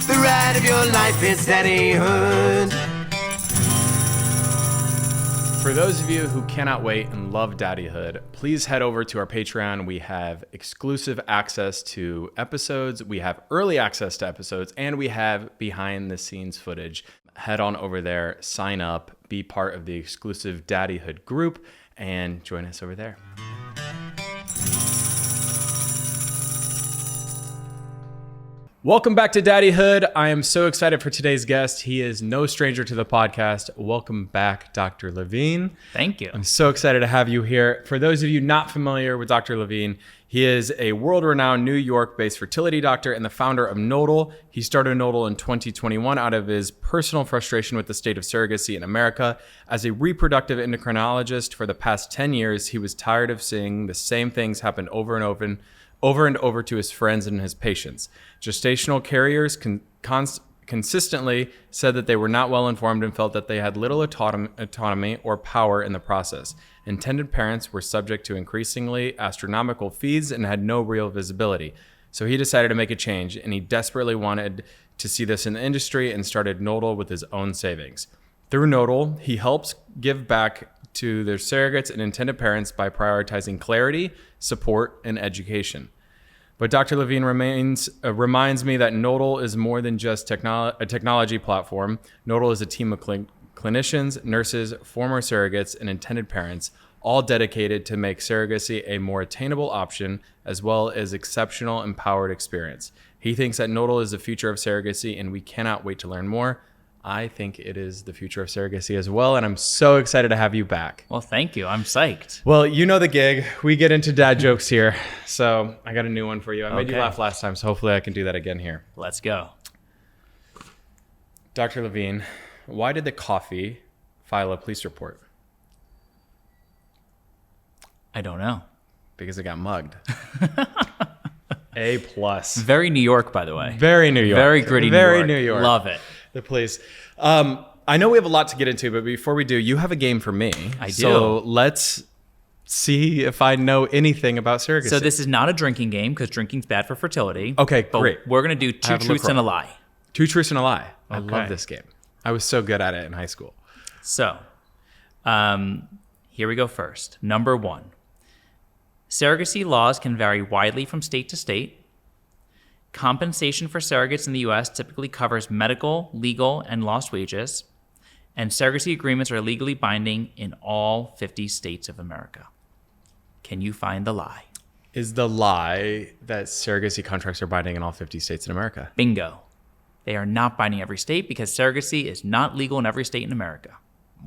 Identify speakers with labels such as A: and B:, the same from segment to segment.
A: The ride of your life is Daddyhood.
B: For those of you who cannot wait and love Daddyhood, please head over to our Patreon. We have exclusive access to episodes, we have early access to episodes, and we have behind the scenes footage. Head on over there, sign up, be part of the exclusive Daddyhood group, and join us over there. Welcome back to Daddyhood. I am so excited for today's guest. He is no stranger to the podcast. Welcome back, Dr. Levine.
C: Thank you.
B: I'm so excited to have you here. For those of you not familiar with Dr. Levine, he is a world-renowned New York-based fertility doctor and the founder of Nodal. He started Nodal in 2021 out of his personal frustration with the state of surrogacy in America. As a reproductive endocrinologist for the past 10 years, he was tired of seeing the same things happen over and over to his friends and his patients. Gestational carriers consistently said that they were not well informed and felt that they had little autonomy or power in the process. Intended parents were subject to increasingly astronomical fees and had no real visibility. So he decided to make a change, and he desperately wanted to see this in the industry and started Nodal with his own savings. Through Nodal, he helps give back to their surrogates and intended parents by prioritizing clarity, support, and education. But Dr. Levine reminds me that Nodal is more than just a technology platform. Nodal is a team of clinicians, nurses, former surrogates, and intended parents, all dedicated to make surrogacy a more attainable option, as well as exceptional, empowered experience. He thinks that Nodal is the future of surrogacy, and we cannot wait to learn more. I think it is the future of surrogacy as well, and I'm so excited to have you back.
C: Well, thank you. I'm psyched.
B: Well, you know the gig. We get into dad jokes here, so I got a new one for you. I made you laugh last time, so hopefully I can do that again here.
C: Let's go.
B: Dr. Levine, why did the coffee file a police report?
C: I don't know.
B: Because it got mugged. A+.
C: Very New York, by the way.
B: Very New York.
C: Very gritty
B: Very
C: New York.
B: New York.
C: Love it.
B: The police. I know we have a lot to get into, but before we do, you have a game for me.
C: I do.
B: So let's see if I know anything about surrogacy.
C: So this is not a drinking game because drinking's bad for fertility.
B: Okay,
C: but
B: great.
C: We're going to do two truths and a lie.
B: Two truths and a lie. I
C: Okay.
B: love this game. I was so good at it in high school.
C: So here we go first. Number one. Surrogacy laws can vary widely from state to state. Compensation for surrogates in the U.S. typically covers medical, legal, and lost wages, and surrogacy agreements are legally binding in all 50 states of America. Can you find the lie?
B: Is the lie that surrogacy contracts are binding in all 50 states in America?
C: Bingo. They are not binding every state because surrogacy is not legal in every state in America.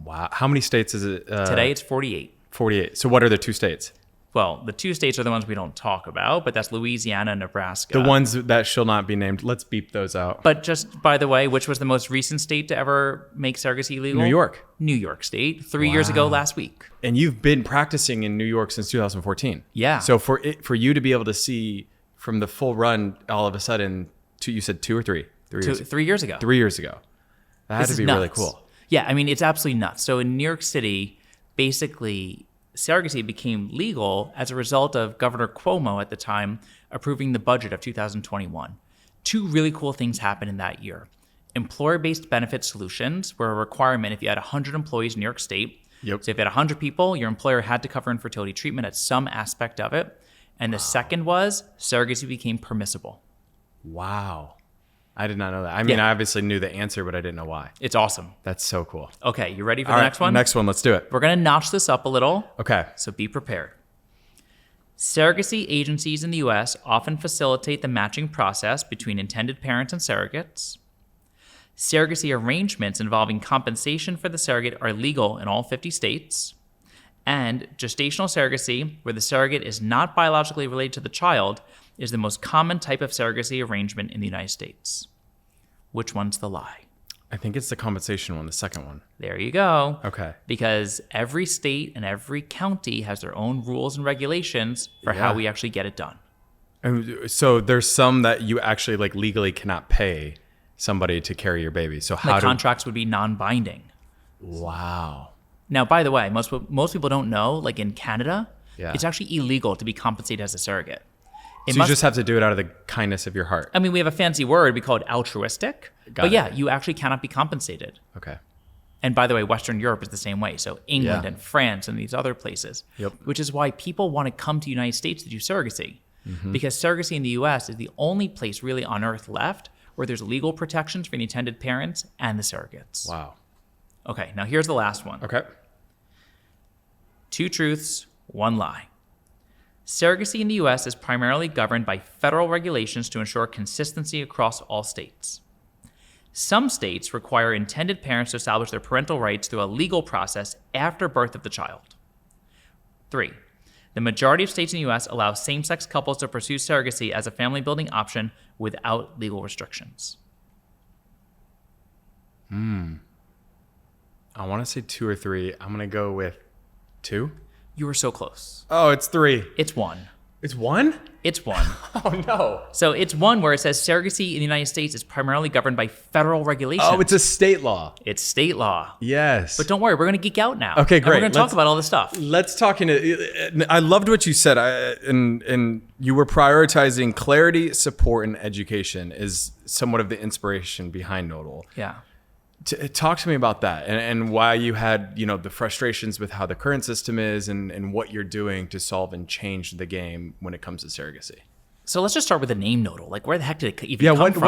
B: Wow. How many states is it?
C: Today it's 48.
B: 48. So what are the two states?
C: Well, the two states are the ones we don't talk about, but that's Louisiana and Nebraska.
B: The ones that shall not be named. Let's beep those out.
C: But just by the way, which was the most recent state to ever make surrogacy legal?
B: New York.
C: New York State, 3 years ago last week.
B: And you've been practicing in New York since 2014.
C: Yeah.
B: So for you to be able to see from the full run all of a sudden, you said 2 or 3? 3 years.
C: 3 years ago.
B: 3 years ago. That had to be really cool.
C: Yeah, I mean, it's absolutely nuts. So in New York City, basically, surrogacy became legal as a result of Governor Cuomo at the time approving the budget of 2021. Two really cool things happened in that year. Employer-based benefit solutions were a requirement if you had 100 employees in New York State.
B: Yep.
C: So if you had 100 people, your employer had to cover infertility treatment at some aspect of it. And the second was surrogacy became permissible.
B: Wow. I did not know that. I mean, I obviously knew the answer, but I didn't know why.
C: It's awesome.
B: That's so cool.
C: Okay, you ready for
B: All
C: the
B: right,
C: next one?
B: Next one, let's do it.
C: We're going to notch this up a little.
B: Okay.
C: So be prepared. Surrogacy agencies in the U.S. often facilitate the matching process between intended parents and surrogates. Surrogacy arrangements involving compensation for the surrogate are legal in all 50 states. And gestational surrogacy, where the surrogate is not biologically related to the child, is the most common type of surrogacy arrangement in the United States. Which one's the lie?
B: I think it's the compensation one, the second one.
C: There you go.
B: Okay.
C: Because every state and every county has their own rules and regulations for how we actually get it done.
B: And so there's some that you actually like legally cannot pay somebody to carry your baby. So how
C: The contracts would be non-binding.
B: Wow.
C: Now, by the way, most people don't know, like in Canada,
B: Yeah.
C: it's actually illegal to be compensated as a surrogate.
B: So you just have to do it out of the kindness of your heart.
C: I mean, we have a fancy word. We call it altruistic.
B: Got
C: but
B: it.
C: you actually cannot be compensated.
B: Okay.
C: And by the way, Western Europe is the same way. So England
B: Yeah.
C: and France and these other places.
B: Yep.
C: Which is why people want to come to the United States to do surrogacy. Because surrogacy in the US is the only place really on earth left where there's legal protections for the intended parents and the surrogates.
B: Wow.
C: Okay, now here's the last one.
B: Okay.
C: 2 truths, 1 lie. Surrogacy in the US is primarily governed by federal regulations to ensure consistency across all states. Some states require intended parents to establish their parental rights through a legal process after birth of the child. 3. The majority of states in the US allow same-sex couples to pursue surrogacy as a family-building option without legal restrictions.
B: I want to say 2 or 3. I'm going to go with 2.
C: You were so close.
B: Oh, it's 3.
C: It's 1.
B: It's 1?
C: It's 1.
B: Oh, no.
C: So it's 1 where it says surrogacy in the United States is primarily governed by federal regulations.
B: Oh, it's a state law.
C: It's state law.
B: Yes.
C: But don't worry, we're going to geek out now.
B: Okay,
C: And
B: great.
C: we're going to talk about all this stuff.
B: Let's talk I loved what you said. And you were prioritizing clarity, support, and education is somewhat of the inspiration behind Nodal.
C: Yeah.
B: Talk to me about that and why you had, the frustrations with how the current system is and what you're doing to solve and change the game when it comes to surrogacy.
C: So let's just start with the name Nodal. Like, where the heck did it even come from?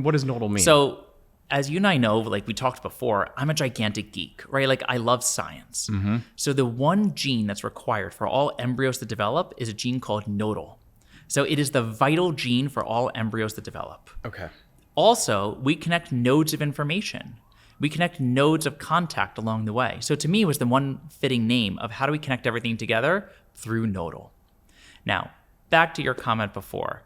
B: What does Nodal mean?
C: So, as you and I know, like we talked before, I'm a gigantic geek, right? Like, I love science. So the one gene that's required for all embryos to develop is a gene called Nodal. So it is the vital gene for all embryos to develop.
B: Okay.
C: Also, we connect nodes of information. We connect nodes of contact along the way. So to me, it was the one fitting name of how do we connect everything together through Nodal. Now, back to your comment before.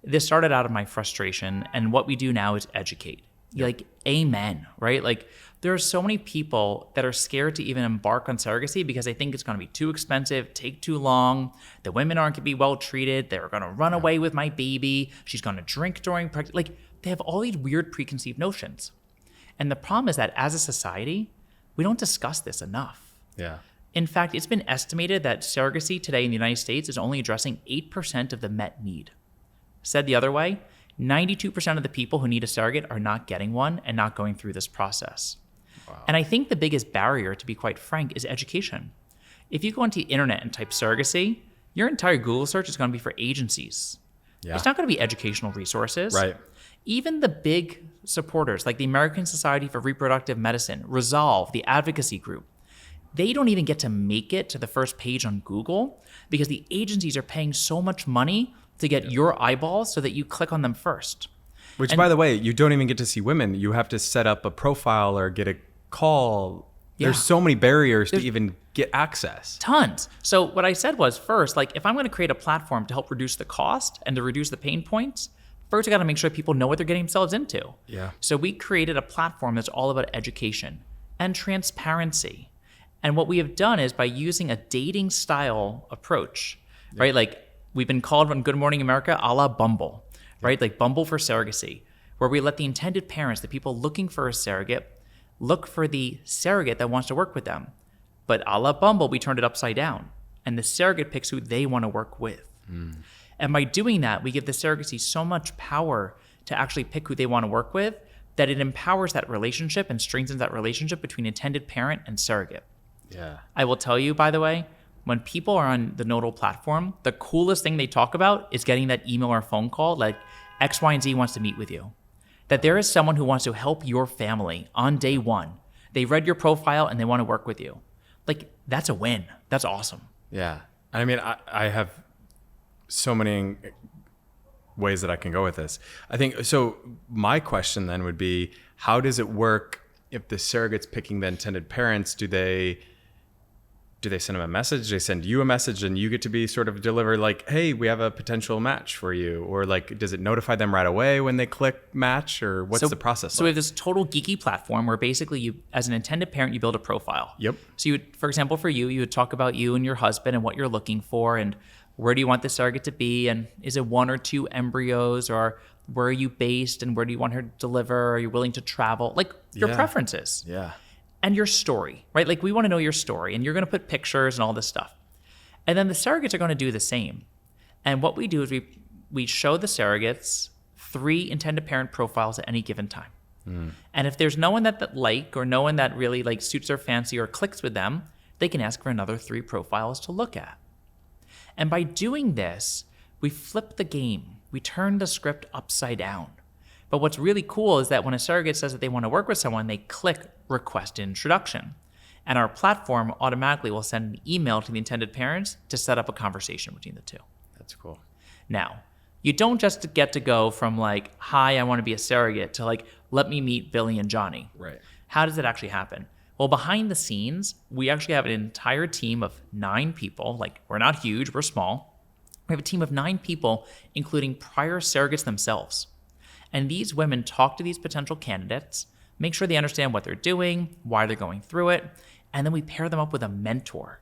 C: This started out of my frustration, and what we do now is educate. Like, amen, right? Like, there are so many people that are scared to even embark on surrogacy because they think it's going to be too expensive, take too long, the women aren't going to be well treated, they're going to run away with my baby, she's going to drink during pregnancy. Like, they have all these weird preconceived notions. And the problem is that as a society, we don't discuss this enough.
B: Yeah.
C: In fact, it's been estimated that surrogacy today in the United States is only addressing 8% of the met need. Said the other way, 92% of the people who need a surrogate are not getting one and not going through this process. Wow. And I think the biggest barrier, to be quite frank, is education. If you go onto the internet and type surrogacy, your entire Google search is going to be for agencies. Yeah. It's not going to be educational resources.
B: Right.
C: Even the big supporters like the American Society for Reproductive Medicine, Resolve, the advocacy group, they don't even get to make it to the first page on Google because the agencies are paying so much money to get your eyeballs so that you click on them first.
B: Which, by the way, you don't even get to see women. You have to set up a profile or get a call. Yeah. There's so many barriers to even get access.
C: Tons. So what I said was, first, like, if I'm going to create a platform to help reduce the cost and to reduce the pain points, first, I got to make sure people know what they're getting themselves into.
B: Yeah.
C: So we created a platform that's all about education and transparency. And what we have done is by using a dating style approach, right? Like, we've been called on Good Morning America a la Bumble, right? Like Bumble for surrogacy, where we let the intended parents, the people looking for a surrogate, look for the surrogate that wants to work with them. But a la Bumble, we turned it upside down. And the surrogate picks who they want to work with. And by doing that, we give the surrogacy so much power to actually pick who they want to work with that it empowers that relationship and strengthens that relationship between intended parent and surrogate.
B: Yeah.
C: I will tell you, by the way, when people are on the Nodal platform, the coolest thing they talk about is getting that email or phone call like X, Y, and Z wants to meet with you. That there is someone who wants to help your family on day one. They read your profile and they want to work with you. Like, that's a win. That's awesome.
B: Yeah. I mean, I have so many ways that I can go with this. I think, so my question then would be, how does it work if the surrogate's picking the intended parents? Do they send them a message? Do they send you a message and you get to be sort of deliver like, hey, we have a potential match for you? Or like, does it notify them right away when they click match, or what's the process?
C: So we have this total geeky platform where basically you, as an intended parent, you build a profile.
B: Yep.
C: So you would, for example, for you would talk about you and your husband and what you're looking for and where do you want the surrogate to be, and is it 1 or 2 embryos, or where are you based and where do you want her to deliver? Are you willing to travel? Like your preferences.
B: Yeah.
C: And your story, right? Like we want to know your story, and you're going to put pictures and all this stuff. And then the surrogates are going to do the same. And what we do is we we show the surrogates 3 intended parent profiles at any given time. And if there's no one that like, or no one that really like suits their fancy or clicks with them, they can ask for another 3 profiles to look at. And by doing this, we flip the game. We turn the script upside down. But what's really cool is that when a surrogate says that they want to work with someone, they click request introduction. And our platform automatically will send an email to the intended parents to set up a conversation between the 2.
B: That's cool.
C: Now, you don't just get to go from like, hi, I want to be a surrogate, to like, let me meet Billy and Johnny.
B: Right.
C: How does it actually happen? Well, behind the scenes, we actually have an entire team of 9 people. Like, we're not huge, we're small. We have a team of 9 people, including prior surrogates themselves. And these women talk to these potential candidates, make sure they understand what they're doing, why they're going through it, and then we pair them up with a mentor.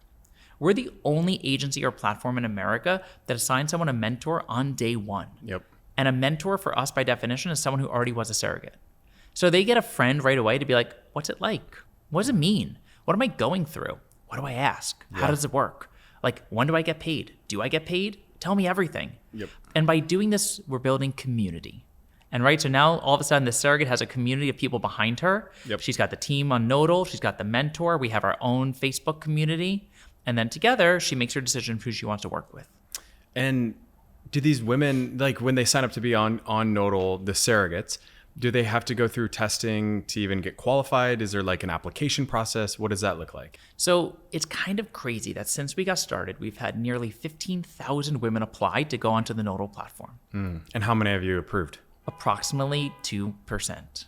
C: We're the only agency or platform in America that assigns someone a mentor on day 1.
B: Yep.
C: And a mentor for us, by definition, is someone who already was a surrogate. So they get a friend right away to be like, what's it like? What does it mean? What am I going through? What do I ask? How does it work? Like, when do I get paid? Do I get paid? Tell me everything.
B: Yep.
C: And by doing this, we're building community. And right, so now all of a sudden the surrogate has a community of people behind her.
B: Yep.
C: She's got the team on Nodal. She's got the mentor. We have our own Facebook community. And then together, she makes her decision who she wants to work with.
B: And do these women, like when they sign up to be on Nodal, the surrogates, do they have to go through testing to even get qualified? Is there like an application process? What does that look like?
C: So it's kind of crazy that since we got started, we've had nearly 15,000 women apply to go onto the Nodal platform.
B: And how many have you approved?
C: Approximately 2%.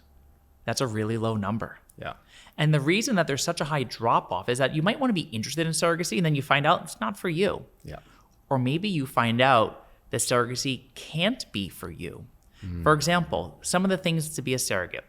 C: That's a really low number.
B: Yeah.
C: And the reason that there's such a high drop off is that you might want to be interested in surrogacy and then you find out it's not for you.
B: Yeah.
C: Or maybe you find out that surrogacy can't be for you. For example, some of the things to be a surrogate,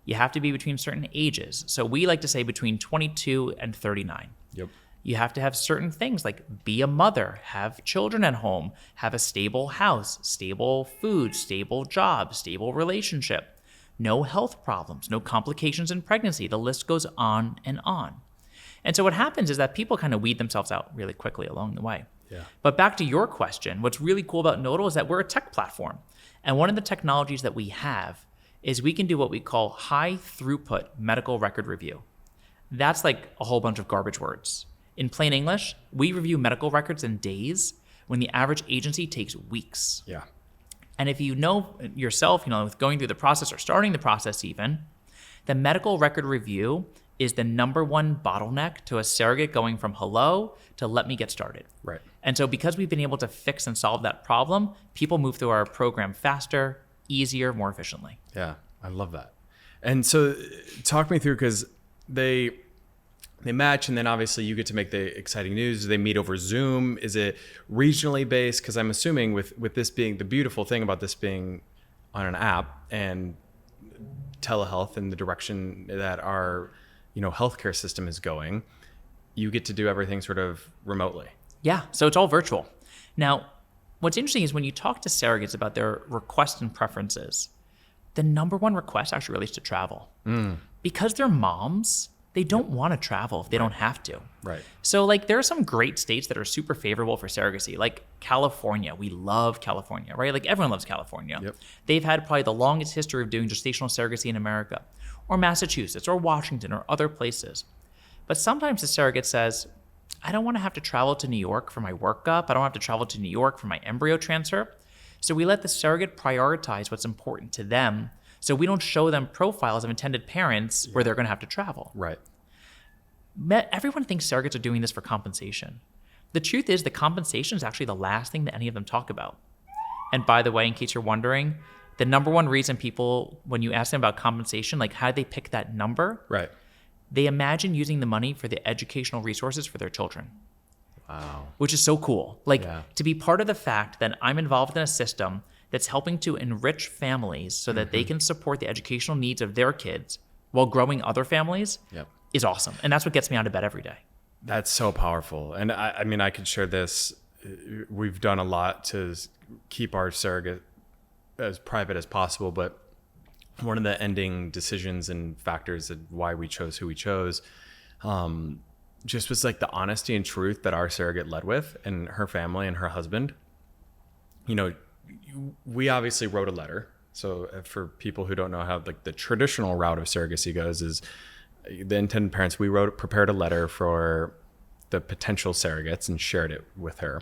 C: you have to be between certain ages. So we like to say between 22 and 39.
B: Yep.
C: You have to have certain things like be a mother, have children at home, have a stable house, stable food, stable job, stable relationship, no health problems, no complications in pregnancy. The list goes on and on. And so what happens is that people kind of weed themselves out really quickly along the way.
B: Yeah.
C: But back to your question, what's really cool about Nodal is that we're a tech platform. And one of the technologies that we have is we can do what we call high throughput medical record review. That's like a whole bunch of garbage words. In plain English, we review medical records in days when the average agency takes weeks.
B: Yeah.
C: And if you know yourself, with going through the process or starting the process even, the medical record review is the number one bottleneck to a surrogate going from hello to let me get started.
B: Right.
C: And so because we've been able to fix and solve that problem, people move through our program faster, easier, more efficiently.
B: Yeah, I love that. And so talk me through, because they match, and then obviously you get to make the exciting news. Do they meet over Zoom? Is it regionally based? Because I'm assuming with this being the beautiful thing about this being on an app and telehealth and the direction that our healthcare system is going, you get to do everything sort of remotely.
C: Yeah, so it's all virtual. Now, what's interesting is when you talk to surrogates about their requests and preferences, the number one request actually relates to travel. Because they're moms, they don't want to travel if they don't have to.
B: Right.
C: So there are some great states that are super favorable for surrogacy, like California. We love California, right? Like everyone loves California.
B: Yep.
C: They've had probably the longest history of doing gestational surrogacy in America, or Massachusetts, or Washington, or other places. But sometimes the surrogate says, I don't want to have to travel to New York for my workup. I don't have to travel to New York for my embryo transfer. So we let the surrogate prioritize what's important to them. So we don't show them profiles of intended parents where they're going to have to travel.
B: Right.
C: Everyone thinks surrogates are doing this for compensation. The truth is the compensation is actually the last thing that any of them talk about. And by the way, in case you're wondering, the number one reason people, when you ask them about compensation, like how do they pick that number?
B: Right.
C: They imagine using the money for the educational resources for their children.
B: Wow.
C: Which is so cool. To be part of the fact that I'm involved in a system that's helping to enrich families so that they can support the educational needs of their kids while growing other families is awesome. And that's what gets me out of bed every day.
B: That's so powerful. And I mean, I could share this. We've done a lot to keep our surrogate as private as possible, but one of the ending decisions and factors of why we chose who we chose just was like the honesty and truth that our surrogate led with, and her family and her husband. we obviously wrote a letter. So for people who don't know how like the traditional route of surrogacy goes is the intended parents, prepared a letter for the potential surrogates and shared it with her.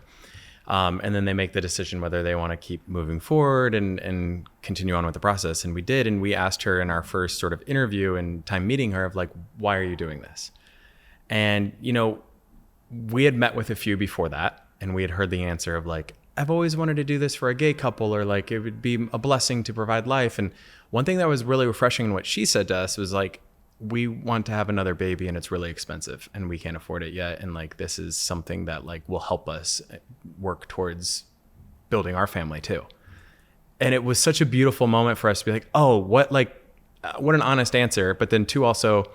B: And then they make the decision whether they want to keep moving forward and continue on with the process. And we did. And we asked her in our first sort of interview and time meeting her of like, why are you doing this? And, you know, we had met with a few before that, and we had heard the answer of like, I've always wanted to do this for a gay couple, or like it would be a blessing to provide life. And one thing that was really refreshing in what she said to us was like, we want to have another baby and it's really expensive and we can't afford it yet. And like, this is something that like will help us work towards building our family too. And it was such a beautiful moment for us to be like, oh, what an honest answer. But then too, also,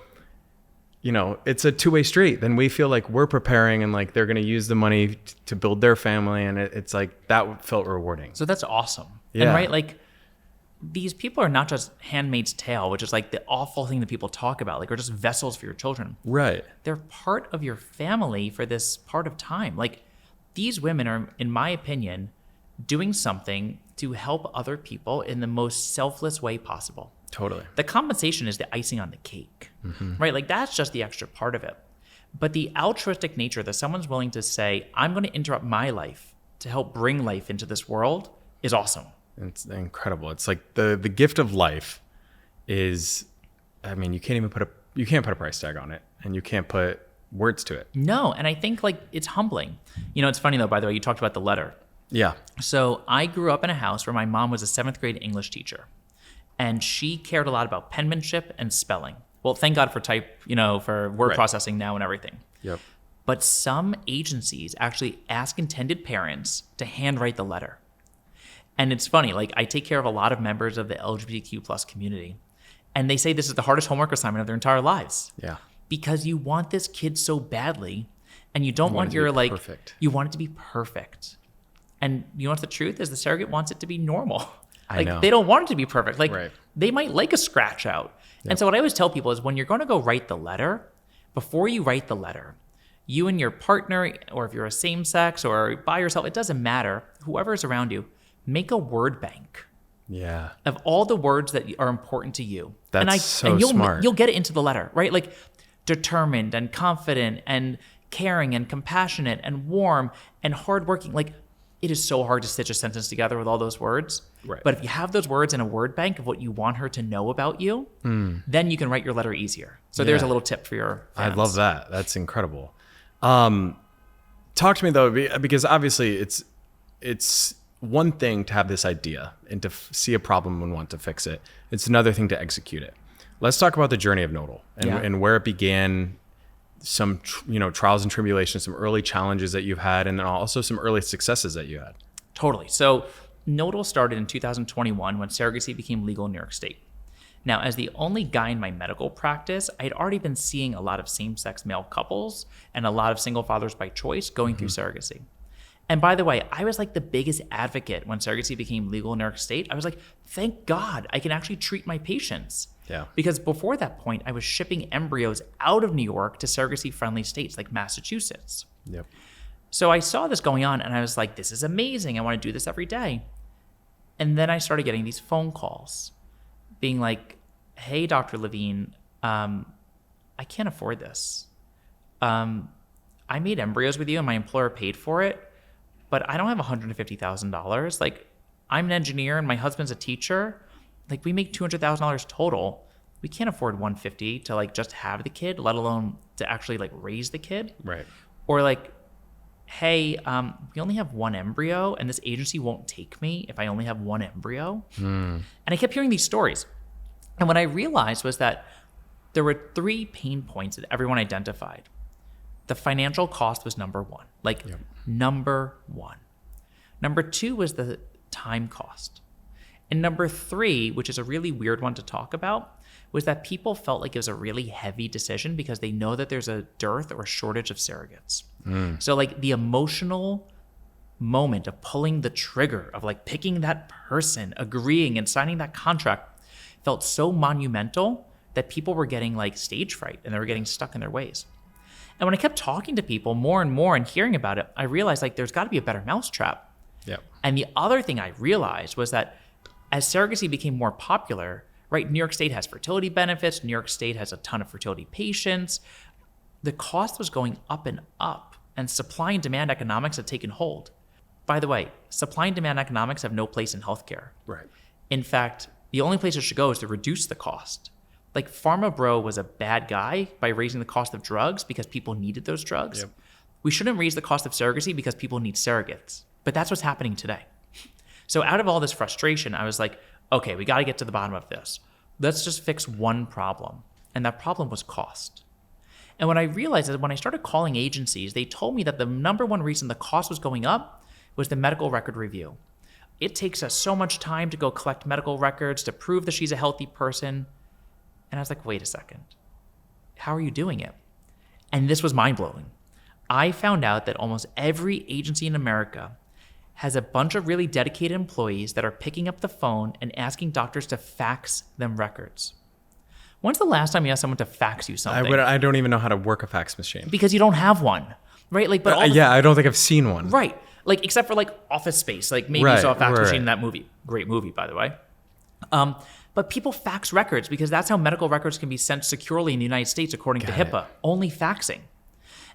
B: you know, it's a two-way street. Then we feel like we're preparing and like they're going to use the money to build their family. And it's like, that felt rewarding.
C: So that's awesome.
B: Yeah.
C: And right, like these people are not just Handmaid's Tale, which is like the awful thing that people talk about. Like, we're just vessels for your children.
B: Right.
C: They're part of your family for this part of time. Like, these women are, in my opinion, doing something to help other people in the most selfless way possible.
B: Totally.
C: The compensation is the icing on the cake, right? Like, that's just the extra part of it. But the altruistic nature that someone's willing to say, I'm going to interrupt my life to help bring life into this world is awesome.
B: It's incredible. It's like the gift of life is, I mean, you can't put a price tag on it, and you can't put words to it.
C: No. And I think like it's humbling. You know, it's funny though, by the way, you talked about the letter.
B: Yeah.
C: So I grew up in a house where my mom was a 7th grade English teacher, and she cared a lot about penmanship and spelling. Well, thank God for for word processing now and everything.
B: Yep.
C: But some agencies actually ask intended parents to handwrite the letter. And it's funny, like I take care of a lot of members of the LGBTQ plus community, and they say this is the hardest homework assignment of their entire lives.
B: Yeah.
C: Because you want this kid so badly, and you don't want your like,
B: perfect.
C: You want it to be perfect. And you know what the truth is? The surrogate wants it to be normal.
B: I know.
C: They don't want it to be perfect. Like
B: Right.
C: They might like a scratch out. Yep. And so what I always tell people is when you're going to go write the letter, before you write the letter, you and your partner, or if you're a same sex or by yourself, it doesn't matter, whoever is around you, make a word bank.
B: Yeah.
C: Of all the words that are important to you.
B: That's so smart.
C: You'll get it into the letter, right? Like determined and confident and caring and compassionate and warm and hardworking. Like, it is so hard to stitch a sentence together with all those words.
B: Right.
C: But if you have those words in a word bank of what you want her to know about you, then you can write your letter easier. So there's a little tip for your fans.
B: I love that. That's incredible. Talk to me though, because obviously it's one thing to have this idea and to see a problem and want to fix it. It's another thing to execute it. Let's talk about the journey of Nodal and where it began, some trials and tribulations, some early challenges that you've had, and then also some early successes that you had.
C: Totally. So Nodal started in 2021 when surrogacy became legal in New York State. Now, as the only guy in my medical practice, I had already been seeing a lot of same-sex male couples and a lot of single fathers by choice going through surrogacy. And by the way, I was like the biggest advocate when surrogacy became legal in New York State. I was like, thank God I can actually treat my patients.
B: Yeah.
C: Because before that point, I was shipping embryos out of New York to surrogacy-friendly states like Massachusetts.
B: Yep. So
C: I saw this going on and I was like, this is amazing. I want to do this every day. And then I started getting these phone calls being like, hey, Dr. Levine, I can't afford this. I made embryos with you and my employer paid for it, but I don't have $150,000. Like, I'm an engineer and my husband's a teacher. Like, we make $200,000 total. We can't afford $150 to like just have the kid, let alone to actually like raise the kid.
B: Right.
C: Or like, hey, we only have one embryo and this agency won't take me if I only have one embryo. And I kept hearing these stories. And what I realized was that there were 3 pain points that everyone identified. The financial cost was number one, number one. Number 2 was the time cost. And number 3, which is a really weird one to talk about, was that people felt like it was a really heavy decision because they know that there's a dearth or a shortage of surrogates. So like the emotional moment of pulling the trigger of like picking that person, agreeing and signing that contract felt so monumental that people were getting like stage fright and they were getting stuck in their ways. And when I kept talking to people more and more and hearing about it, I realized like there's got to be a better mousetrap.
B: Yep.
C: And the other thing I realized was that as surrogacy became more popular, right, New York State has fertility benefits, New York State has a ton of fertility patients, the cost was going up and up, and supply and demand economics had taken hold. By the way, supply and demand economics have no place in healthcare.
B: Right.
C: In fact, the only place it should go is to reduce the cost. Like Pharma Bro was a bad guy by raising the cost of drugs because people needed those drugs.
B: Yep.
C: We shouldn't raise the cost of surrogacy because people need surrogates. But that's what's happening today. So out of all this frustration, I was like, okay, we got to get to the bottom of this. Let's just fix one problem. And that problem was cost. And what I realized is when I started calling agencies, they told me that the number one reason the cost was going up was the medical record review. It takes us so much time to go collect medical records to prove that she's a healthy person. And I was like, wait a second. How are you doing it? And this was mind-blowing. I found out that almost every agency in America has a bunch of really dedicated employees that are picking up the phone and asking doctors to fax them records. When's the last time you asked someone to fax you something?
B: I don't even know how to work a fax machine.
C: Because you don't have one, right? Like, but
B: I don't think I've seen one.
C: Right. Like, except for like Office Space. Like maybe you saw a fax machine in that movie. Great movie, by the way. But people fax records because that's how medical records can be sent securely in the United States according to HIPAA. Only faxing.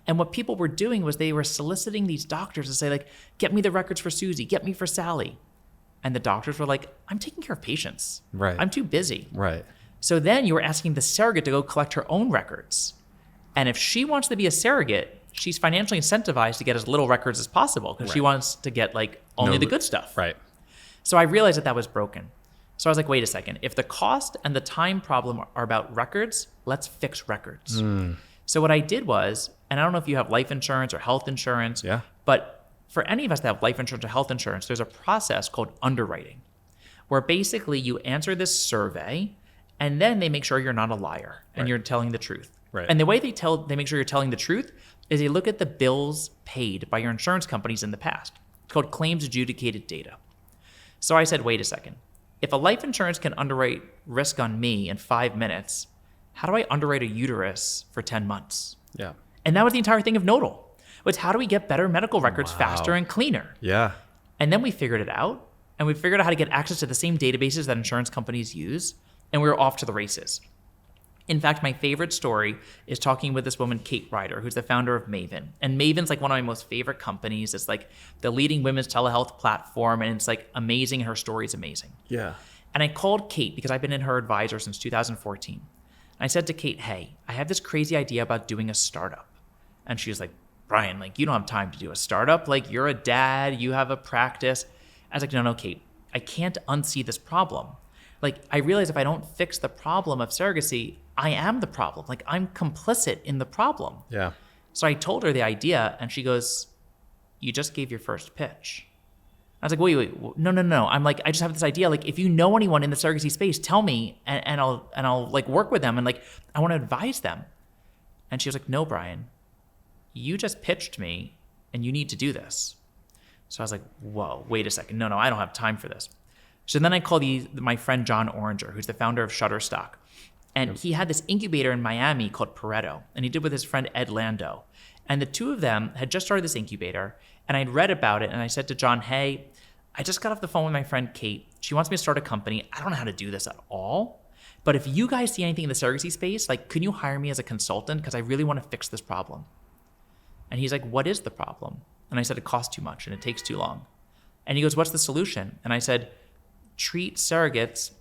C: And what people were doing was they were soliciting these doctors to say, like, get me the records for Susie, get me for Sally. And the doctors were like, I'm taking care of patients.
B: Right.
C: I'm too busy.
B: Right.
C: So then you were asking the surrogate to go collect her own records. And if she wants to be a surrogate, she's financially incentivized to get as little records as possible because she wants to get like only the good stuff.
B: Right.
C: So I realized that was broken. So I was like, wait a second. If the cost and the time problem are about records, let's fix records. So what I did was, and I don't know if you have life insurance or health insurance, but for any of us that have life insurance or health insurance, there's a process called underwriting, where basically you answer this survey and then they make sure you're not a liar and you're telling the truth.
B: Right.
C: And the way they make sure you're telling the truth is they look at the bills paid by your insurance companies in the past. It's called claims adjudicated data. So I said, wait a second. If a life insurance can underwrite risk on me in 5 minutes, how do I underwrite a uterus for 10 months?
B: Yeah.
C: And that was the entire thing of Nodal. Was how do we get better medical records faster and cleaner?
B: Yeah.
C: And then we figured it out, and we figured out how to get access to the same databases that insurance companies use, and we were off to the races. In fact, my favorite story is talking with this woman, Kate Ryder, who's the founder of Maven. And Maven's like one of my most favorite companies. It's like the leading women's telehealth platform, and it's like amazing, and her story is amazing.
B: Yeah.
C: And I called Kate because I've been in her advisor since 2014. I said to Kate, hey, I have this crazy idea about doing a startup. And she was like, Brian, like, you don't have time to do a startup. Like, you're a dad, you have a practice. I was like, no, Kate, I can't unsee this problem. Like, I realize if I don't fix the problem of surrogacy, I am the problem. Like, I'm complicit in the problem.
B: Yeah.
C: So I told her the idea, and she goes, you just gave your first pitch. I was like, wait, no. I'm like, I just have this idea. Like, if you know anyone in the surrogacy space, tell me, and I'll like work with them, and like, I want to advise them. And she was like, no, Brian, you just pitched me, and you need to do this. So I was like, whoa, wait a second. No, I don't have time for this. So then I called my friend John Oranger, who's the founder of Shutterstock. And he had this incubator in Miami called Pareto, and he did with his friend Ed Lando. And the two of them had just started this incubator, and I'd read about it, and I said to John, hey, I just got off the phone with my friend Kate. She wants me to start a company. I don't know how to do this at all. But if you guys see anything in the surrogacy space, like, can you hire me as a consultant? Because I really want to fix this problem. And he's like, what is the problem? And I said, it costs too much, and it takes too long. And he goes, what's the solution? And I said, treat surrogates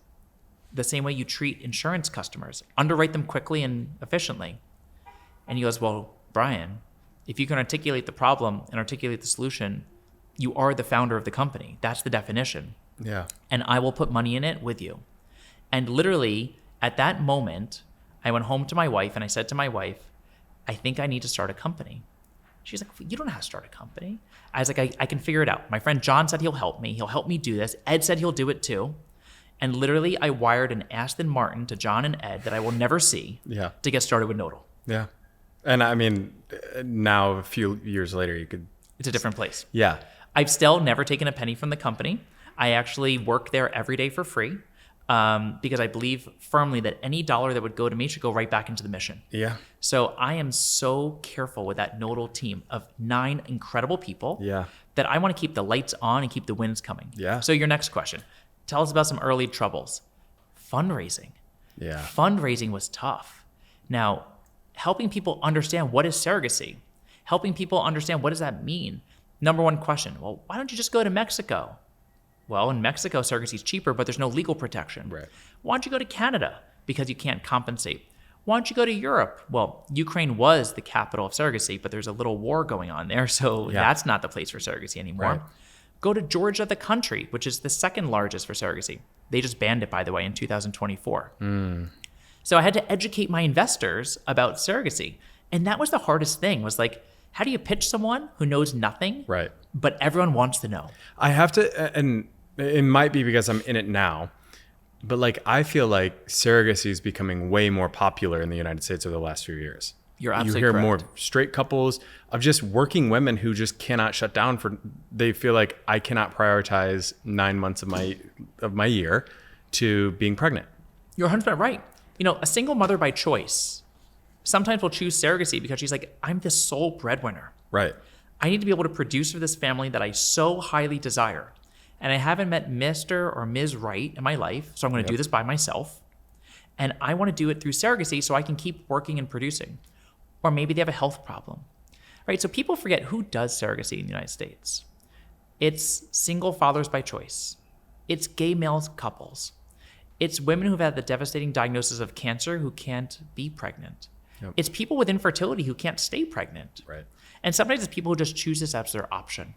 C: the same way you treat insurance customers. Underwrite them quickly and efficiently. And he goes, well, Brian, if you can articulate the problem and articulate the solution, you are the founder of the company. That's the definition.
B: Yeah.
C: And I will put money in it with you. And literally at that moment, I went home to my wife and I said to my wife, I think I need to start a company. She's like, you don't know how to start a company. I was like, I can figure it out. My friend John said he'll help me. He'll help me do this. Ed said he'll do it too. And literally I wired an Aston Martin to John and Ed that I will never see to get started with Nodal.
B: Yeah. And I mean, now a few years later,
C: It's a different place.
B: Yeah.
C: I've still never taken a penny from the company. I actually work there every day for free because I believe firmly that any dollar that would go to me should go right back into the mission.
B: Yeah.
C: So I am so careful with that Nodal team of 9 incredible people.
B: Yeah.
C: that I want to keep the lights on and keep the winds coming.
B: Yeah.
C: So your next question, tell us about some early troubles. Fundraising.
B: Yeah.
C: Fundraising was tough. Now, helping people understand what is surrogacy, helping people understand what does that mean. Number one question, well, why don't you just go to Mexico? Well, in Mexico, surrogacy is cheaper, but there's no legal protection.
B: Right.
C: Why don't you go to Canada? Because you can't compensate. Why don't you go to Europe? Well, Ukraine was the capital of surrogacy, but there's a little war going on there, so that's not the place for surrogacy anymore.
B: Right.
C: Go to Georgia, the country, which is the second largest for surrogacy. They just banned it, by the way, in 2024. So I had to educate my investors about surrogacy. And that was the hardest thing, was like, how do you pitch someone who knows nothing,
B: Right.
C: but everyone wants to know?
B: I have to, and it might be because I'm in it now, but like I feel like surrogacy is becoming way more popular in the United States over the last few years.
C: You're absolutely
B: You hear
C: correct.
B: more straight couples of just working women who just cannot shut down they feel like I cannot prioritize 9 months of my year to being pregnant.
C: You're 100% right. A single mother by choice sometimes will choose surrogacy because she's like, I'm the sole breadwinner.
B: Right.
C: I need to be able to produce for this family that I so highly desire. And I haven't met Mr. or Ms. Right in my life, so I'm going to do this by myself. And I want to do it through surrogacy so I can keep working and producing. Or maybe they have a health problem, right? So people forget who does surrogacy in the United States. It's single fathers by choice. It's gay male couples. It's women who've had the devastating diagnosis of cancer who can't be pregnant.
B: Yep.
C: It's people with infertility who can't stay pregnant.
B: Right.
C: And sometimes it's people who just choose this as their option.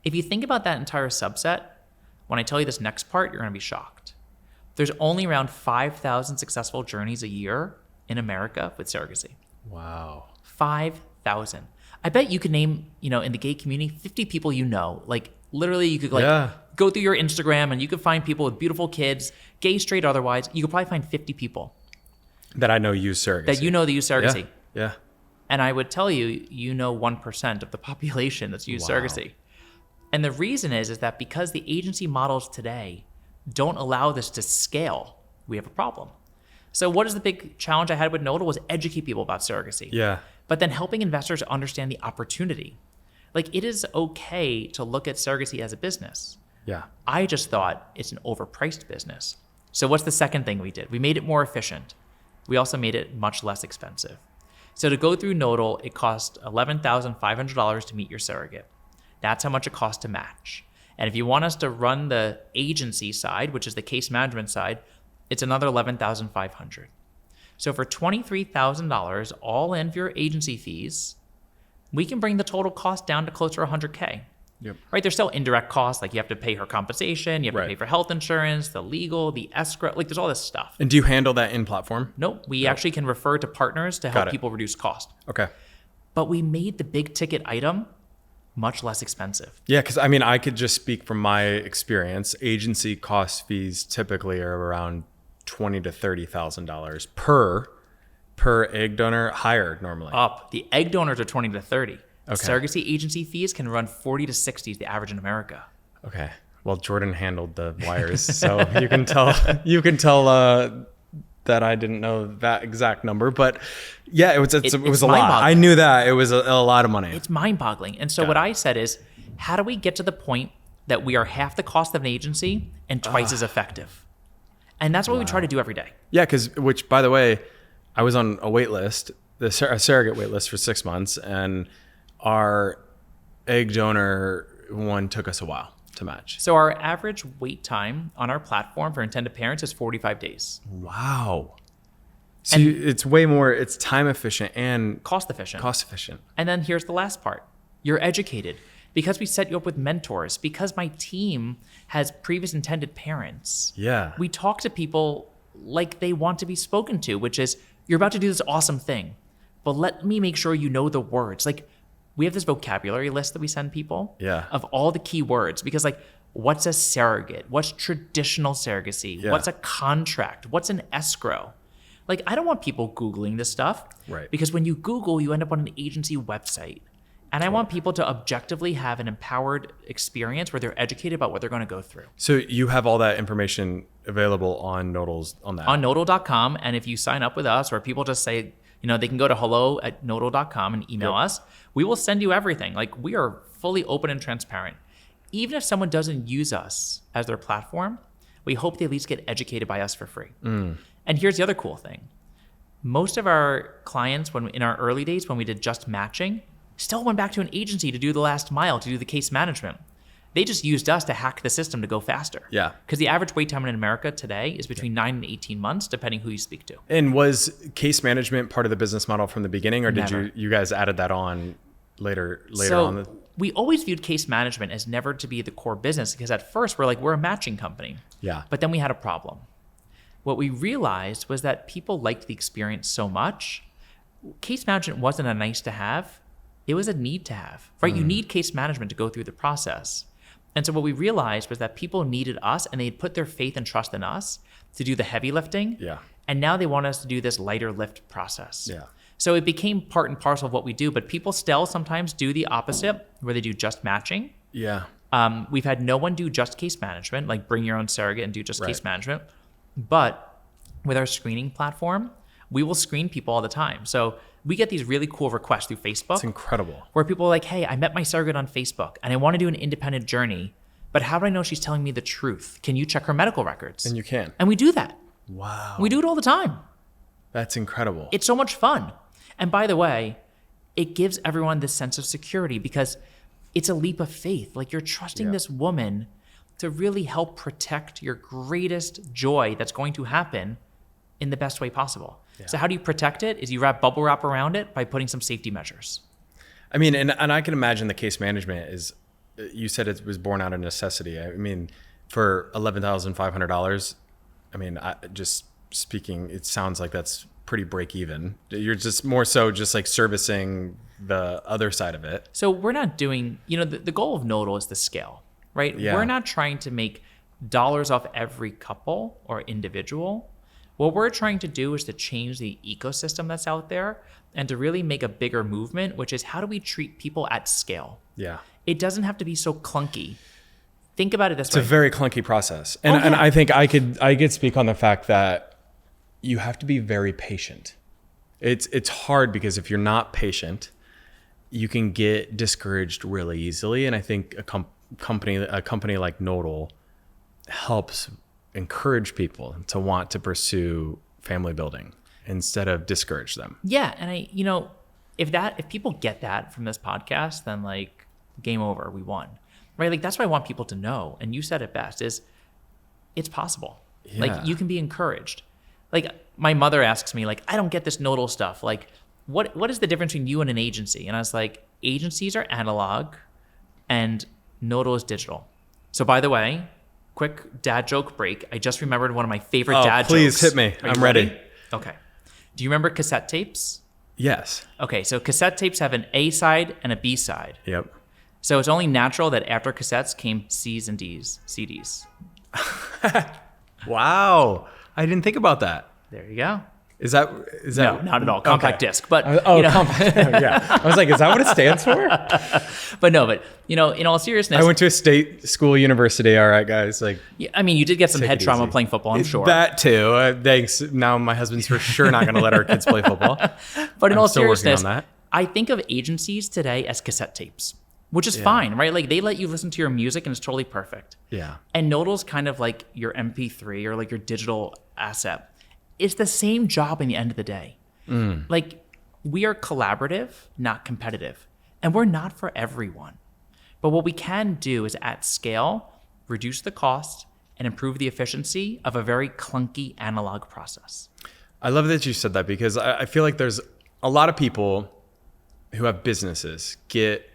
C: If you think about that entire subset, when I tell you this next part, you're going to be shocked. There's only around 5,000 successful journeys a year in America with surrogacy.
B: Wow.
C: 5,000. I bet you could name, in the gay community, 50 people Like, literally, you could go through your Instagram and you could find people with beautiful kids, gay, straight, otherwise. You could probably find 50 people
B: That I know use surrogacy.
C: that that use surrogacy.
B: Yeah.
C: And I would tell you, 1% of the population that's used surrogacy. And the reason is that because the agency models today don't allow this to scale, we have a problem. So what is the big challenge I had with Nodal was educate people about surrogacy.
B: Yeah.
C: But then helping investors understand the opportunity. Like, it is okay to look at surrogacy as a business.
B: Yeah.
C: I just thought it's an overpriced business. So what's the second thing we did? We made it more efficient. We also made it much less expensive. So to go through Nodal, it cost $11,500 to meet your surrogate. That's how much it costs to match. And if you want us to run the agency side, which is the case management side, it's another $11,500. So for $23,000 all in for your agency fees, we can bring the total cost down to closer to $100K.
B: Yep.
C: Right? There's still indirect costs, like you have to pay her compensation, you have to pay for health insurance, the legal, the escrow, like there's all this stuff.
B: And do you handle that in platform?
C: Nope. We actually can refer to partners to help people reduce cost.
B: Okay.
C: But we made the big ticket item much less expensive.
B: Yeah, because I could just speak from my experience. Agency cost fees typically are around $20,000 to $30,000 per egg donor, higher normally.
C: Up. The egg donors are 20 to 30.
B: Okay.
C: Surrogacy agency fees can run 40 to 60 is the average in America.
B: Okay. Well, Jordan handled the wires, so you can tell that I didn't know that exact number, but yeah, it was a lot. I knew that it was a lot of money.
C: It's mind-boggling. And so what I said is, how do we get to the point that we are half the cost of an agency and twice as effective? And that's what we try to do every day.
B: Yeah, which by the way, I was on a wait list, a surrogate wait list for 6 months, and our egg donor one took us a while to match.
C: So our average wait time on our platform for intended parents is 45 days.
B: Wow. So it's way more, it's time efficient and
C: cost efficient. And then here's the last part. You're educated. Because we set you up with mentors, because my team has previous intended parents.
B: Yeah.
C: We talk to people like they want to be spoken to, which is, you're about to do this awesome thing, but let me make sure you know the words. Like, we have this vocabulary list that we send people of all the key words, because like, what's a surrogate? What's traditional surrogacy?
B: Yeah.
C: What's a contract? What's an escrow? Like, I don't want people Googling this stuff.
B: Right.
C: Because when you Google, you end up on an agency website. And I want people to objectively have an empowered experience where they're educated about what they're going to go through.
B: So you have all that information available on Nodal's on that.
C: On Nodal.com. And if you sign up with us, or people just say, They can go to hello@nodal.com and email us. We will send you everything. Like, we are fully open and transparent. Even if someone doesn't use us as their platform, we hope they at least get educated by us for free. And here's the other cool thing. Most of our clients, in our early days when we did just matching, still went back to an agency to do the last mile, to do the case management. They just used us to hack the system to go faster.
B: Yeah.
C: Because the average wait time in America today is between 9 and 18 months, depending who you speak to.
B: And was case management part of the business model from the beginning, or
C: Never.
B: did you guys added that on later
C: So
B: on?
C: we always viewed case management as never to be the core business, because at first we're a matching company.
B: Yeah.
C: But then we had a problem. What we realized was that people liked the experience so much. Case management wasn't a nice to have. It was a need to have, right? You need case management to go through the process. And so what we realized was that people needed us, and they'd put their faith and trust in us to do the heavy lifting.
B: Yeah.
C: And now they want us to do this lighter lift process.
B: Yeah.
C: So it became part and parcel of what we do, but people still sometimes do the opposite, where they do just matching.
B: Yeah.
C: We've had no one do just case management, like bring your own surrogate and do just case management. But with our screening platform, we will screen people all the time. So we get these really cool requests through Facebook.
B: It's incredible.
C: Where people are like, hey, I met my surrogate on Facebook and I want to do an independent journey, but how do I know she's telling me the truth? Can you check her medical records?
B: And you can.
C: And we do that.
B: Wow.
C: We do it all the time.
B: That's incredible.
C: It's so much fun. And by the way, it gives everyone this sense of security, because it's a leap of faith. Like, you're trusting this woman to really help protect your greatest joy that's going to happen in the best way possible. Yeah. So how do you protect it? Is you wrap bubble wrap around it by putting some safety measures.
B: I mean, and I can imagine the case management is, you said it was born out of necessity. I mean, for $11,500, I mean, just speaking, it sounds like that's pretty break even. You're just more so just like servicing the other side of it.
C: So we're not doing, the goal of Nodal is to scale, right?
B: Yeah.
C: We're not trying to make dollars off every couple or individual. What we're trying to do is to change the ecosystem that's out there and to really make a bigger movement, which is, how do we treat people at scale?
B: Yeah.
C: It doesn't have to be so clunky. Think about it this way.
B: It's a very clunky process. And I think I could speak on the fact that you have to be very patient. It's hard, because if you're not patient, you can get discouraged really easily. And I think a company like Nodal helps encourage people to want to pursue family building instead of discourage them.
C: Yeah. And if people get that from this podcast, then like, game over, we won, right? Like, that's what I want people to know. And you said it best, is it's possible.
B: Yeah.
C: Like, you can be encouraged. Like, my mother asks me, like, I don't get this Nodal stuff. Like, what is the difference between you and an agency? And I was like, agencies are analog and Nodal is digital. So by the way, quick dad joke break. I just remembered one of my favorite dad jokes.
B: Please hit me.
C: Are you
B: I'm ready.
C: Okay. Do you remember cassette tapes?
B: Yes.
C: Okay, so cassette tapes have an A side and a B side.
B: Yep.
C: So it's only natural that after cassettes came C's and D's, CDs.
B: Wow. I didn't think about that.
C: There you go.
B: Is that
C: No, not at all. Compact disc, but
B: compact. Yeah. I was like, is that what it stands for?
C: but in all seriousness,
B: I went to a state school university. All right, guys. Like,
C: yeah, I mean, you did get some
B: take
C: head
B: it
C: trauma
B: easy.
C: playing football, I'm sure.
B: That too. Thanks. Now my husband's for sure not going to let our kids play football.
C: But in all
B: still working
C: seriousness,
B: on that.
C: I think of agencies today as cassette tapes, which is fine, right? Like, they let you listen to your music and it's totally perfect.
B: Yeah.
C: And Nodal's kind of like your MP3 or like your digital asset. It's the same job in the end of the day. Like, we are collaborative, not competitive. And we're not for everyone. But what we can do is, at scale, reduce the cost and improve the efficiency of a very clunky analog process.
B: I love that you said that, because I feel like there's a lot of people who have businesses get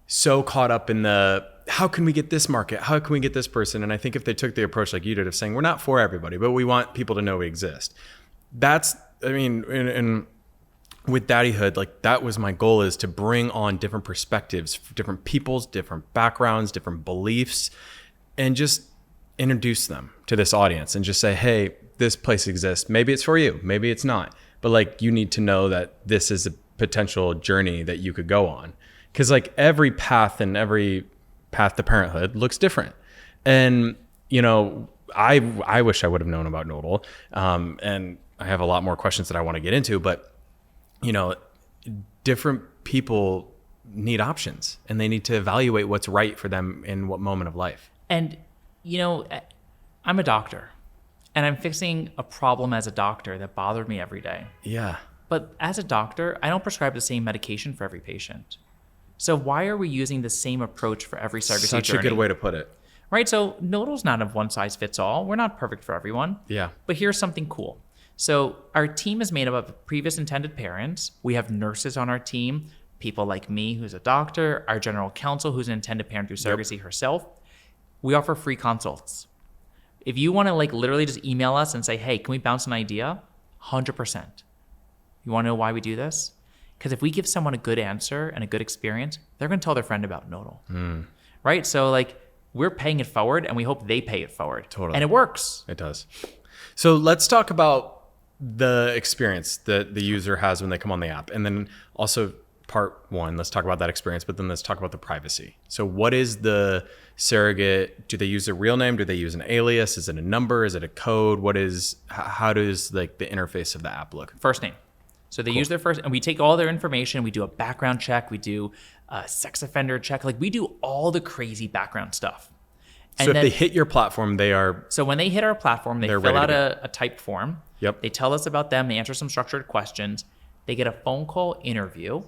B: so caught up in the, how can we get this market? How can we get this person? And I think if they took the approach like you did of saying, we're not for everybody, but we want people to know we exist. That's, I mean, and with Daddyhood, like, that was my goal, is to bring on different perspectives, different people's, different backgrounds, different beliefs, and just introduce them to this audience and just say, hey, this place exists. Maybe it's for you. Maybe it's not. But like, you need to know that this is a potential journey that you could go on. Because like, every path to parenthood looks different. And, I wish I would have known about Nodal. And I have a lot more questions that I want to get into, but different people need options and they need to evaluate what's right for them in what moment of life.
C: And, I'm a doctor and I'm fixing a problem as a doctor that bothered me every day.
B: Yeah.
C: But as a doctor, I don't prescribe the same medication for every patient. So why are we using the same approach for every surrogacy
B: Such
C: journey?
B: a good way to put it.
C: Right? So Nodal's not a one size fits all. We're not perfect for everyone.
B: Yeah.
C: But here's something cool. So our team is made up of previous intended parents. We have nurses on our team, people like me, who's a doctor, our general counsel, who's an intended parent through surrogacy herself. We offer free consults. If you want to literally just email us and say, hey, can we bounce an idea? 100%. You want to know why we do this? Because if we give someone a good answer and a good experience, they're going to tell their friend about Nodal. Right? So we're paying it forward and we hope they pay it forward.
B: Totally.
C: And it works.
B: It does. So let's talk about the experience that the user has when they come on the app. And then also part one, let's talk about that experience, but then let's talk about the privacy. So what is the surrogate? Do they use a real name? Do they use an alias? Is it a number? Is it a code? How does the interface of the app look?
C: First name. So they use their first, and we take all their information. We do a background check. We do a sex offender check. We do all the crazy background stuff. And
B: so if they hit your platform,
C: So when they hit our platform, they fill out a typed form.
B: Yep.
C: They tell us about them. They answer some structured questions. They get a phone call interview.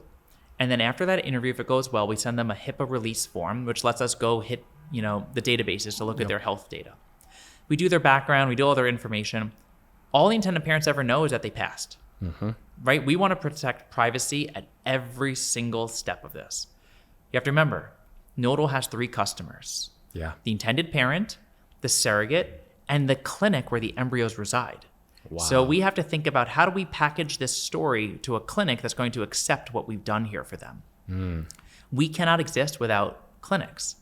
C: And then after that interview, if it goes well, we send them a HIPAA release form, which lets us go hit, the databases to look at their health data. We do their background. We do all their information. All the intended parents ever know is that they passed. Mm-hmm. Right? We want to protect privacy at every single step of this. You have to remember, Nodal has 3 customers.
B: Yeah.
C: The intended parent, the surrogate, and the clinic where the embryos reside.
B: Wow.
C: So we have to think about how do we package this story to a clinic that's going to accept what we've done here for them. We cannot exist without clinics.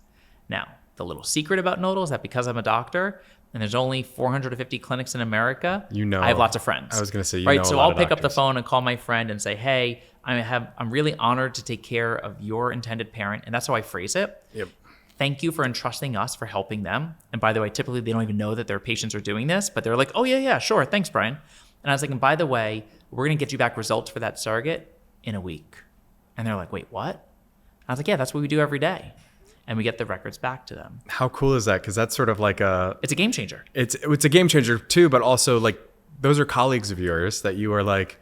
C: Now, the little secret about Nodal is that because I'm a doctor and there's only 450 clinics in America, I have lots of friends.
B: I was going to say,
C: so I'll pick up the phone and call my friend and say, hey, I'm really honored to take care of your intended parent. And that's how I phrase it.
B: Yep.
C: Thank you for entrusting us for helping them. And by the way, typically they don't even know that their patients are doing this, but they're like, oh yeah, sure. Thanks, Brian. And I was like, and by the way, we're going to get you back results for that surrogate in a week. And they're like, wait, what? I was like, yeah, that's what we do every day. And we get the records back to them.
B: How cool is that? Because that's sort of
C: it's a game changer.
B: It's a game changer too, but also those are colleagues of yours that you are look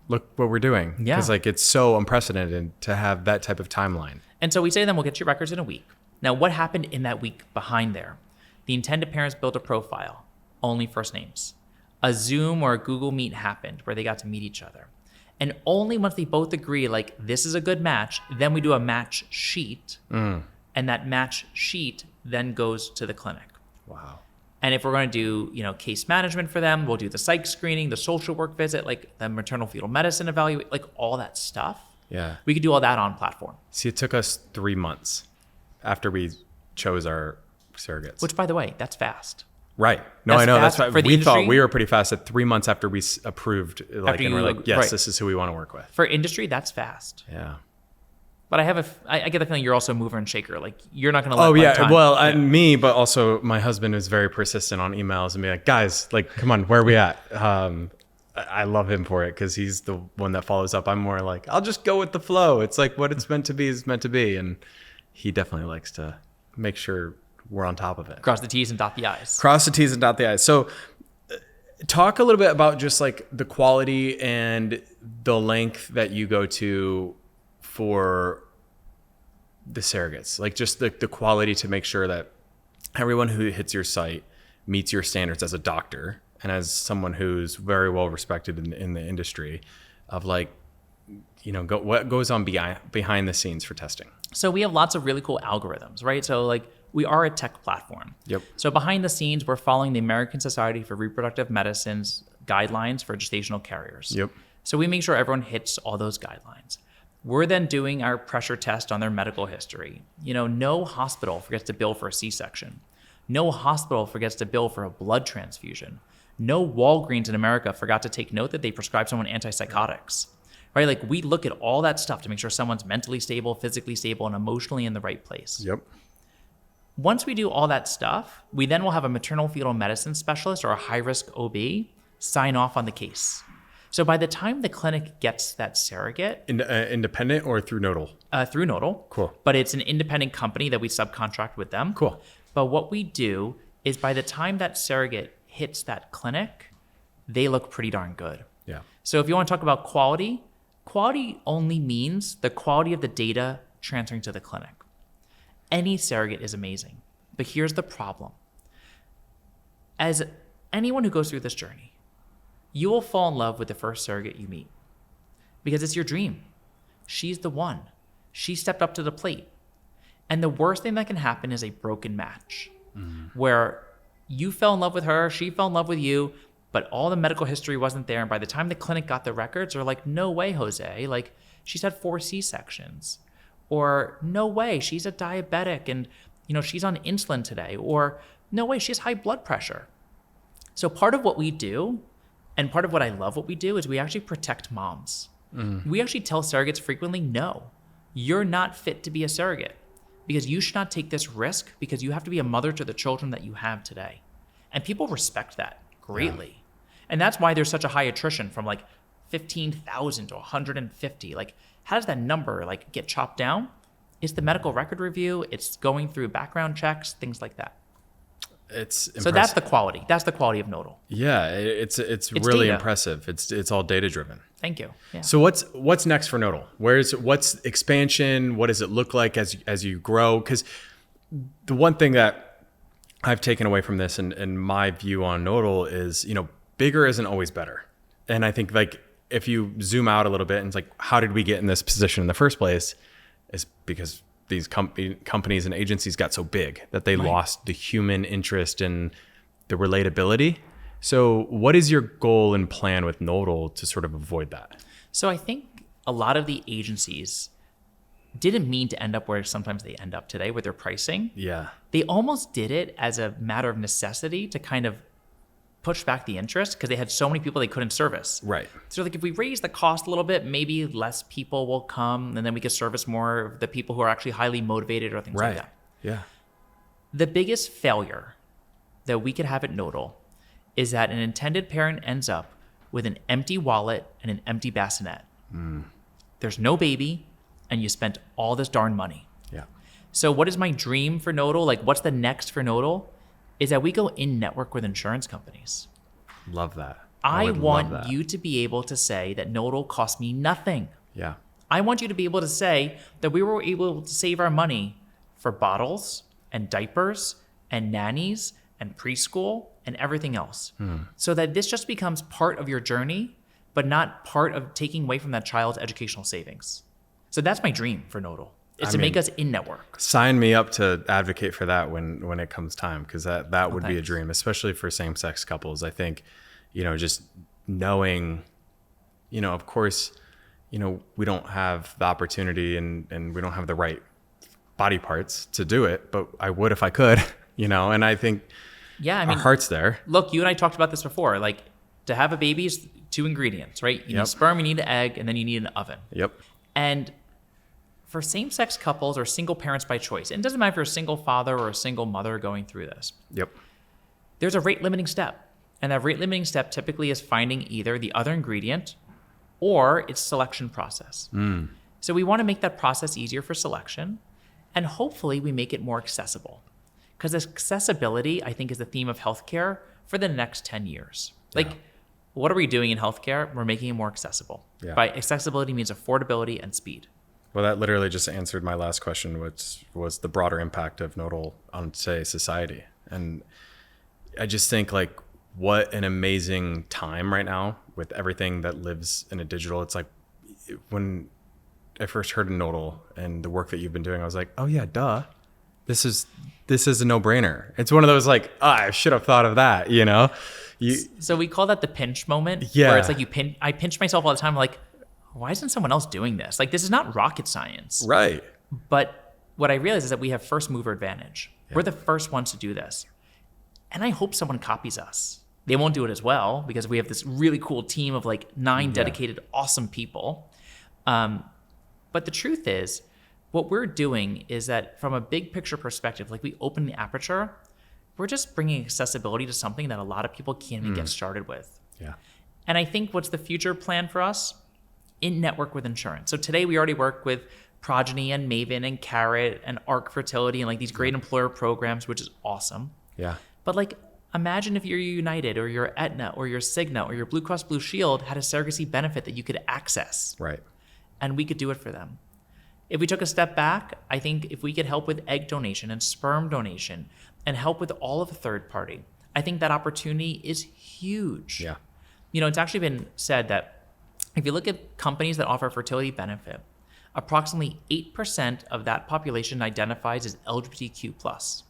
B: what we're doing.
C: Yeah.
B: Because it's so unprecedented to have that type of timeline.
C: And so we say to them, we'll get your records in a week. Now, what happened in that week behind there? The intended parents built a profile, only first names. A Zoom or a Google Meet happened where they got to meet each other. And only once they both agree, this is a good match, then we do a match sheet. And that match sheet then goes to the clinic.
B: Wow.
C: And if we're going to do, case management for them, we'll do the psych screening, the social work visit, the maternal fetal medicine evaluate, all that stuff.
B: Yeah.
C: We could do all that on platform.
B: See, it took us 3 months after we chose our surrogates.
C: Which, by the way, that's fast.
B: Right. No,
C: That's
B: I know.
C: fast
B: That's
C: for the
B: we
C: industry.
B: thought we were pretty fast at 3 months after we approved. And we're yes,
C: right.
B: This is who we want to work with.
C: For industry, that's fast.
B: Yeah.
C: But I get the feeling you're also a mover and shaker. You're not going to let time.
B: Well, me, but also my husband is very persistent on emails and be like, guys, come on, where are we at? I love him for it because he's the one that follows up. I'm more I'll just go with the flow. It's what it's meant to be is meant to be. And he definitely likes to make sure we're on top of it.
C: Cross the T's and dot the I's.
B: Cross the T's and dot the I's. So talk a little bit about just the quality and the length that you go to for the surrogates, just the quality to make sure that everyone who hits your site meets your standards as a doctor and as someone who's very well respected in the industry of what goes on behind the scenes for testing.
C: So we have lots of really cool algorithms, right? So we are a tech platform.
B: Yep.
C: So behind the scenes, we're following the American Society for Reproductive Medicine's guidelines for gestational carriers.
B: Yep.
C: So we make sure everyone hits all those guidelines. We're then doing our pressure test on their medical history. No hospital forgets to bill for a C-section. No hospital forgets to bill for a blood transfusion. No Walgreens in America forgot to take note that they prescribed someone antipsychotics. Right? We look at all that stuff to make sure someone's mentally stable, physically stable, and emotionally in the right place.
B: Yep.
C: Once we do all that stuff, we then will have a maternal fetal medicine specialist or a high-risk OB sign off on the case. So by the time the clinic gets that surrogate,
B: Independent or through Nodal?
C: through Nodal.
B: Cool.
C: But it's an independent company that we subcontract with them.
B: Cool.
C: But what we do is by the time that surrogate hits that clinic, they look pretty darn good.
B: Yeah.
C: So if you want to talk about quality, quality only means the quality of the data transferring to the clinic. Any surrogate is amazing. But here's the problem. As anyone who goes through this journey, you will fall in love with the first surrogate you meet because it's your dream. She's the one. She stepped up to the plate. And the worst thing that can happen is a broken match where you fell in love with her, she fell in love with you, but all the medical history wasn't there. And by the time the clinic got the records, they're like, no way, Jose. Like, she's had 4 C-sections. Or no way, she's a diabetic and, she's on insulin today. Or no way, she has high blood pressure. So part of what we do, and part of what I love what we do, is we actually protect moms. We actually tell surrogates frequently, no, you're not fit to be a surrogate because you should not take this risk because you have to be a mother to the children that you have today. And people respect that greatly. Yeah. And that's why there's such a high attrition from like 15,000 to 150. Like, how does that number get chopped down? It's the medical record review. It's going through background checks, things like that.
B: It's impressive.
C: So that's the quality. That's the quality of Nodal.
B: Yeah, it's really
C: data.
B: impressive. It's all data driven.
C: Thank you. Yeah.
B: So what's next for Nodal? What's expansion? What does it look like as you grow? Because the one thing that I've taken away from this and my view on Nodal is, bigger isn't always better. And I think if you zoom out a little bit and it's like, how did we get in this position in the first place? Is because these companies and agencies got so big that they lost the human interest and the relatability. So what is your goal and plan with Nodal to sort of avoid that?
C: So I think a lot of the agencies didn't mean to end up where sometimes they end up today with their pricing.
B: Yeah.
C: They almost did it as a matter of necessity to kind of push back the interest because they had so many people they couldn't service.
B: Right.
C: So if we raise the cost a little bit, maybe less people will come and then we could service more of the people who are actually highly motivated or things like that.
B: Yeah.
C: The biggest failure that we could have at Nodal is that an intended parent ends up with an empty wallet and an empty bassinet. There's no baby and you spent all this darn money.
B: Yeah.
C: So what is my dream for Nodal? What's the next for Nodal? Is that we go in network with insurance companies.
B: Love that.
C: I want you to be able to say that Nodal cost me nothing.
B: Yeah.
C: I want you to be able to say that we were able to save our money for bottles and diapers and nannies and preschool and everything else. So that this just becomes part of your journey, but not part of taking away from that child's educational savings. So that's my dream for Nodal. It's to make us in network.
B: Sign me up to advocate for that when it comes time, because that would be a dream, especially for same-sex couples. I think, just knowing, of course, we don't have the opportunity and we don't have the right body parts to do it, but I would if I could, and I think our heart's there.
C: Look, you and I talked about this before. To have a baby is 2 ingredients, right? You need sperm, you need an egg, and then you need an oven.
B: Yep.
C: And for same-sex couples or single parents by choice, and it doesn't matter if you're a single father or a single mother going through this.
B: Yep.
C: There's a rate-limiting step. And that rate-limiting step typically is finding either the other ingredient or its selection process. So we want to make that process easier for selection, and hopefully we make it more accessible. Because accessibility, I think, is the theme of healthcare for the next 10 years. What are we doing in healthcare? We're making it more accessible.
B: Yeah.
C: By accessibility means affordability and speed.
B: Well, that literally just answered my last question, which was the broader impact of Nodal on, say, society. And I just think what an amazing time right now with everything that lives in a digital. It's when I first heard of Nodal and the work that you've been doing, I was like, oh yeah, duh. This is a no-brainer. It's one of those I should have thought of that,
C: So we call that the pinch moment.
B: Yeah.
C: Where it's I pinch myself all the time. Why isn't someone else doing this? This is not rocket science.
B: Right.
C: But what I realize is that we have first mover advantage. Yeah. We're the first ones to do this. And I hope someone copies us. They won't do it as well because we have this really cool team of 9 dedicated, awesome people. But the truth is, what we're doing is that from a big picture perspective, we open the aperture, we're just bringing accessibility to something that a lot of people can't even get started with.
B: Yeah.
C: And I think what's the future plan for us? In network with insurance. So today we already work with Progeny and Maven and Carrot and Arc Fertility and like these great employer programs, which is awesome.
B: Yeah.
C: But like, imagine if your United or your Aetna or your Cigna or your Blue Cross Blue Shield had a surrogacy benefit that you could access.
B: Right.
C: And we could do it for them. If we took a step back, I think if we could help with egg donation and sperm donation and help with all of the third party, I think that opportunity is huge.
B: Yeah.
C: You know, it's actually been said that if you look at companies that offer fertility benefit, approximately 8% of that population identifies as LGBTQ+.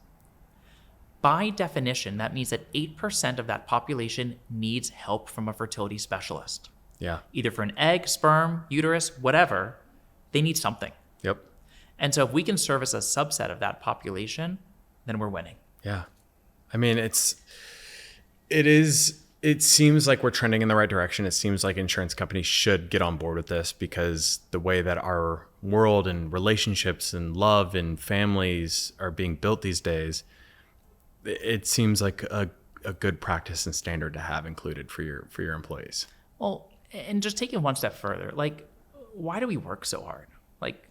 C: By definition, that means that 8% of that population needs help from a fertility specialist.
B: Yeah.
C: Either for an egg, sperm, uterus, whatever, they need something.
B: Yep.
C: And so if we can service a subset of that population, then we're winning.
B: Yeah. I mean, it seems like we're trending in the right direction. It seems like insurance companies should get on board with this because the way that our world and relationships and love and families are being built these days, it seems like a good practice and standard to have included for your employees.
C: Well, and just take it one step further, like, why do we work so hard? Like,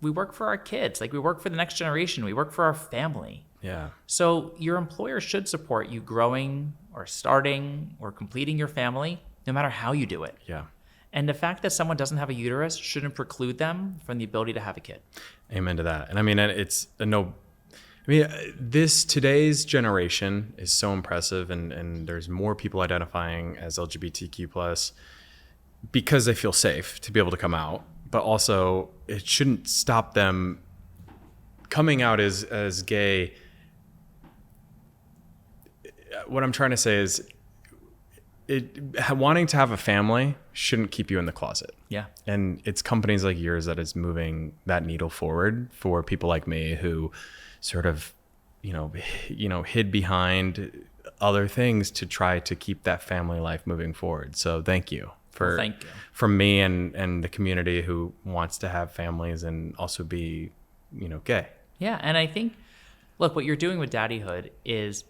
C: we work for our kids, like we work for the next generation, we work for our family.
B: Yeah.
C: So your employer should support you growing or starting or completing your family, no matter how you do it.
B: Yeah.
C: And the fact that someone doesn't have a uterus shouldn't preclude them from the ability to have a kid.
B: Amen to that. And I mean, it's a no. I mean, today's generation is so impressive, and there's more people identifying as LGBTQ+ because they feel safe to be able to come out, but also it shouldn't stop them coming out as gay. What I'm trying to say is wanting to have a family shouldn't keep you in the closet.
C: Yeah.
B: And it's companies like yours that is moving that needle forward for people like me who sort of, hid behind other things to try to keep that family life moving forward. So thank you from me and the community who wants to have families and also be, gay.
C: Yeah. And I think, look, what you're doing with Daddyhood is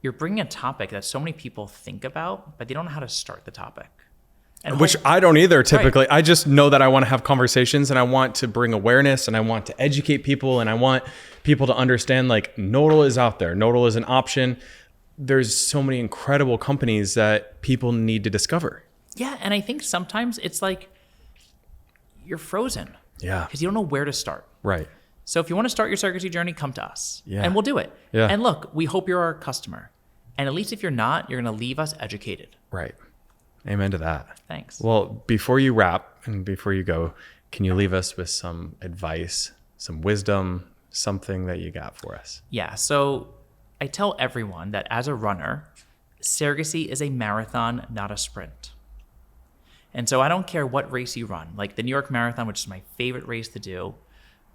C: you're bringing a topic that so many people think about, but they don't know how to start the topic. And
B: which I don't either typically. Right. I just know that I want to have conversations and I want to bring awareness and I want to educate people and I want people to understand like Nodal is out there. Nodal is an option. There's so many incredible companies that people need to discover.
C: Yeah. And I think sometimes it's like you're frozen.
B: Yeah.
C: Because you don't know where to start.
B: Right.
C: So if you want to start your surrogacy journey, come to us.
B: Yeah.
C: And we'll do it.
B: Yeah.
C: And look, we hope you're our customer. And at least if you're not, you're going to leave us educated.
B: Right. Amen to that.
C: Thanks.
B: Well, before you wrap and before you go, can you leave us with some advice, some wisdom, something that you got for us?
C: Yeah. So I tell everyone that as a runner, surrogacy is a marathon, not a sprint. And so I don't care what race you run, like the New York Marathon, which is my favorite race to do,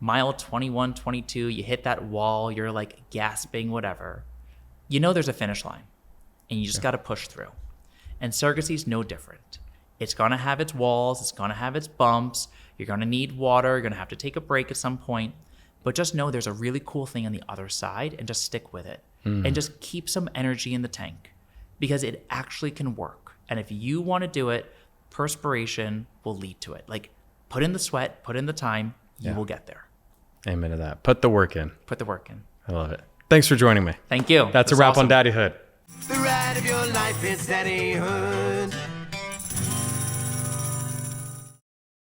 C: mile 21, 22, you hit that wall, you're like gasping, whatever. There's a finish line and you just got to push through. And surrogacy is no different. It's going to have its walls. It's going to have its bumps. You're going to need water. You're going to have to take a break at some point. But just know there's a really cool thing on the other side and just stick with it. And just keep some energy in the tank because it actually can work. And if you want to do it, perspiration will lead to it. Like put in the sweat, put in the time, you will get there.
B: Amen to that. Put the work in.
C: Put the work in.
B: I love it. Thanks for joining me.
C: Thank you.
B: That's a wrap
C: awesome.
B: on Daddyhood.
A: The ride of your life is Daddyhood.